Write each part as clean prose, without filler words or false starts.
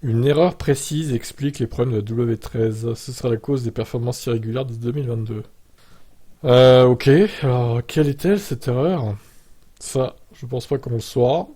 Une erreur précise explique les problèmes de la W13. Ce sera la cause des performances irrégulières de 2022. Ok. Alors, quelle est-elle, cette erreur? Ça, je pense pas qu'on le saura.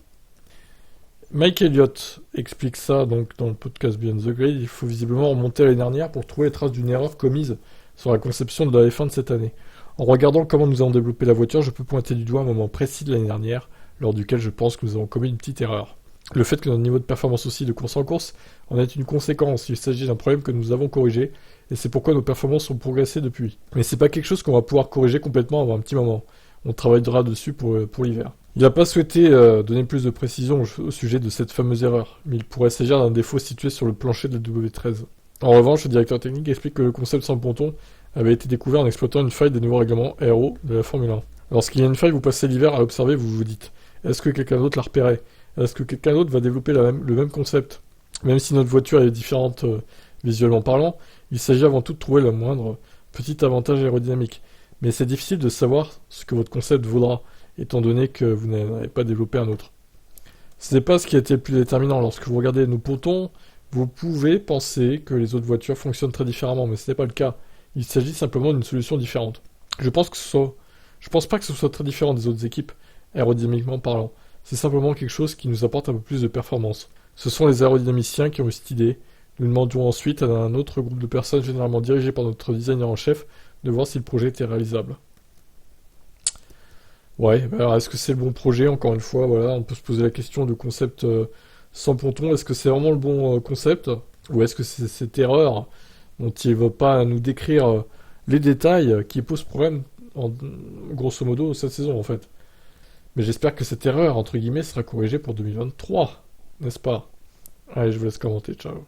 Mike Elliott explique ça donc dans le podcast Beyond the Grid. Il faut visiblement remonter à l'année dernière pour trouver les traces d'une erreur commise sur la conception de la F1 de cette année. En regardant comment nous avons développé la voiture, je peux pointer du doigt un moment précis de l'année dernière, lors duquel je pense que nous avons commis une petite erreur. Le fait que notre niveau de performance aussi de course en course en est une conséquence. Il s'agit d'un problème que nous avons corrigé, et c'est pourquoi nos performances ont progressé depuis. Mais c'est pas quelque chose qu'on va pouvoir corriger complètement avant un petit moment. On travaillera dessus pour l'hiver. Il n'a pas souhaité donner plus de précision au sujet de cette fameuse erreur, mais il pourrait s'agir d'un défaut situé sur le plancher de la W13. En revanche, le directeur technique explique que le concept sans ponton avait été découvert en exploitant une faille des nouveaux règlements aéro de la Formule 1. Lorsqu'il y a une faille, vous passez l'hiver à l'observer, vous vous dites, est-ce que quelqu'un d'autre l'a repéré? Est-ce que quelqu'un d'autre va développer le même concept? Même si notre voiture est différente visuellement parlant, il s'agit avant tout de trouver le moindre petit avantage aérodynamique. Mais c'est difficile de savoir ce que votre concept vaudra, étant donné que vous n'avez pas développé un autre. Ce n'est pas ce qui a été le plus déterminant. Lorsque vous regardez nos pontons, vous pouvez penser que les autres voitures fonctionnent très différemment, mais ce n'est pas le cas. Il s'agit simplement d'une solution différente. Je pense pas que ce soit très différent des autres équipes, aérodynamiquement parlant. C'est simplement quelque chose qui nous apporte un peu plus de performance. Ce sont les aérodynamiciens qui ont eu cette idée. Nous demandions ensuite à un autre groupe de personnes, généralement dirigé par notre designer en chef, de voir si le projet était réalisable. Ouais, alors est-ce que c'est le bon projet? Encore une fois, voilà, on peut se poser la question de concept sans ponton. Est-ce que c'est vraiment le bon concept? Ou est-ce que c'est cette erreur dont il ne veut pas nous décrire les détails qui posent problème, grosso modo, cette saison en fait? Mais j'espère que cette erreur, entre guillemets, sera corrigée pour 2023, n'est-ce pas? Allez, je vous laisse commenter, ciao.